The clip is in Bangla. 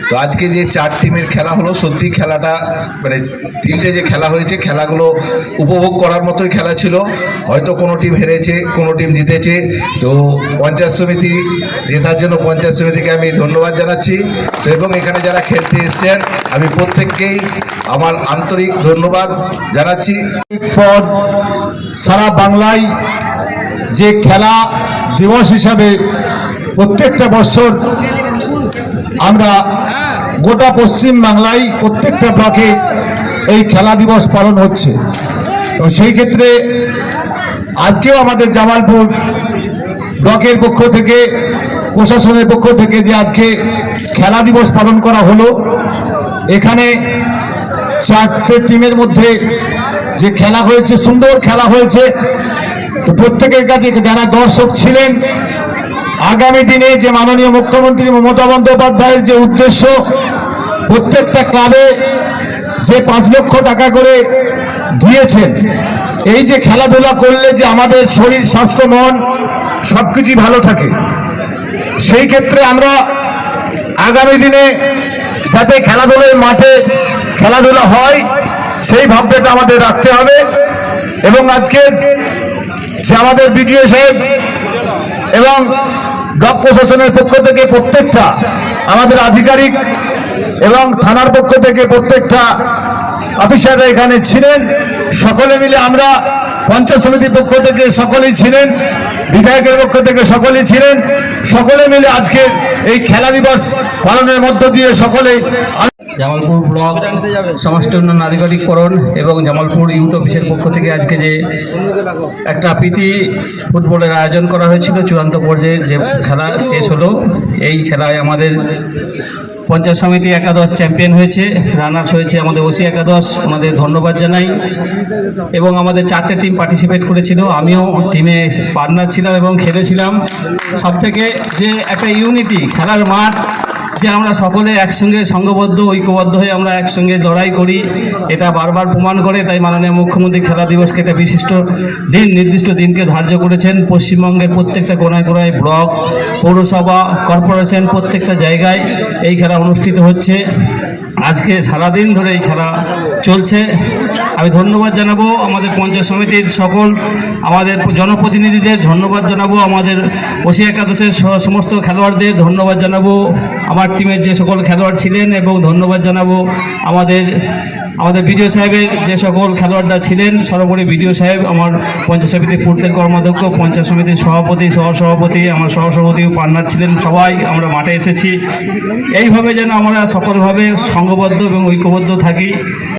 তো আজকে যে 4 টিমের খেলা হলো, সত্যি খেলাটা মানে 3টে যে খেলা হয়েছে খেলাগুলো উপভোগ করার মতোই খেলা ছিল। হয়তো কোনো টিম হেরেছে, কোনো টিম জিতেছে। তো পঞ্চায়েত সমিতি জেতার জন্য পঞ্চায়েত সমিতিকে আমি ধন্যবাদ জানাচ্ছি। তো এবং এখানে যারা খেলতে এসছেন আমি প্রত্যেককেই আমার আন্তরিক ধন্যবাদ জানাচ্ছি। পর সারা বাংলায় যে খেলা দিবস হিসাবে প্রত্যেকটা বছর আমরা গোটা পশ্চিম বাংলায় প্রত্যেকটা ব্লকে এই খেলা দিবস পালন হচ্ছে। তো সেই ক্ষেত্রে আজকেও আমাদের জামালপুর ব্লকের পক্ষ থেকে, প্রশাসনের পক্ষ থেকে যে আজকে খেলা দিবস পালন করা হলো, এখানে 4টে টিমের মধ্যে যে খেলা হয়েছে, সুন্দর খেলা হয়েছে। তো প্রত্যেকের কাছে যারা দর্শক ছিলেন, আগামী দিনে যে মাননীয় মুখ্যমন্ত্রী মমতা বন্দ্যোপাধ্যায়ের যে উদ্দেশ্য, প্রত্যেকটা ক্লাবে যে 5 লক্ষ টাকা করে দিয়েছেন, এই যে খেলাধুলা করলে যে আমাদের শরীর স্বাস্থ্য মন সবকিছু ভালো থাকে, সেই ক্ষেত্রে আমরা আগামী দিনে যাতে খেলাধুলার মাঠে খেলাধুলা হয় সেই ভাবনাটা আমাদের রাখতে হবে। এবং আজকে যে আমাদের বিডিও সাহেব এবং ব্লক প্রশাসনের পক্ষ থেকে প্রত্যেকটা আমাদের আধিকারিক এবং থানার পক্ষ থেকে প্রত্যেকটা অফিসাররা এখানে ছিলেন, সকলে মিলে আমরা পঞ্চায়েত সমিতির পক্ষ থেকে সকলেই ছিলেন, বিধায়কের পক্ষ থেকে সকলেই ছিলেন, সকলে মিলে আজকে এই খেলা দিবস পালনের মধ্য দিয়ে সকলে জামালপুর ব্লক সমষ্টি উন্নয়ন আধিকারিককরণ এবং জামালপুর ইউথ অফিসের পক্ষ থেকে আজকে যে একটা প্রীতি ফুটবলের আয়োজন করা হয়েছিল, চূড়ান্ত পর্যায়ে যে খেলা শেষ হলো। এই খেলায় আমাদের পঞ্চায়েত সমিতি একাদশ চ্যাম্পিয়ন হয়েছে, রানার্স হয়েছে আমাদের ওসি একাদশ, ওনাদের ধন্যবাদ জানাই। এবং আমাদের 4টে টিম পার্টিসিপেট করেছিল, আমিও টিমে পার্টনার ছিলাম এবং খেলেছিলাম। সবথেকে যে একটা ইউনিটি, খেলার মাঠ, যে আমরা সকলে একসঙ্গে সংঘবদ্ধ ঐক্যবদ্ধ হয়ে আমরা একসঙ্গে লড়াই করি, এটা বারবার প্রমাণ করে। তাই মাননীয় মুখ্যমন্ত্রী খেলা দিবসকে একটা বিশিষ্ট দিন, নির্দিষ্ট দিনকে ধার্য করেছেন। পশ্চিমবঙ্গের প্রত্যেকটা কোনায় কোনায় ব্লক, পৌরসভা, কর্পোরেশন প্রত্যেকটা জায়গায় এই খেলা অনুষ্ঠিত হচ্ছে। আজকে সারাদিন ধরে এই খেলা চলছে। আমি ধন্যবাদ জানাবো আমাদের পঞ্চায়েত সমিতির সকল আমাদের জনপ্রতিনিধিদের, ধন্যবাদ জানাবো আমাদের ওসি একাদশের সমস্ত খেলোয়াড়দের, ধন্যবাদ জানাবো আমার টিমের যে সকল খেলোয়াড় ছিলেন, এবং ধন্যবাদ জানাবো আমাদের বিডিও সাহেবের যে সকল খেলোয়াড়রা ছিলেন। সর্বোপরি বিডিও সাহেব, আমার পঞ্চায়েত সমিতির পূর্তের কর্মাধ্যক্ষ, পঞ্চায়েত সমিতির সভাপতি, সহসভাপতি, আমার সহসভাপতিও পার্টনার ছিলেন। সবাই আমরা মাঠে এসেছি এইভাবে যেন আমরা সকলভাবে সংঘবদ্ধ এবং ঐক্যবদ্ধ থাকি।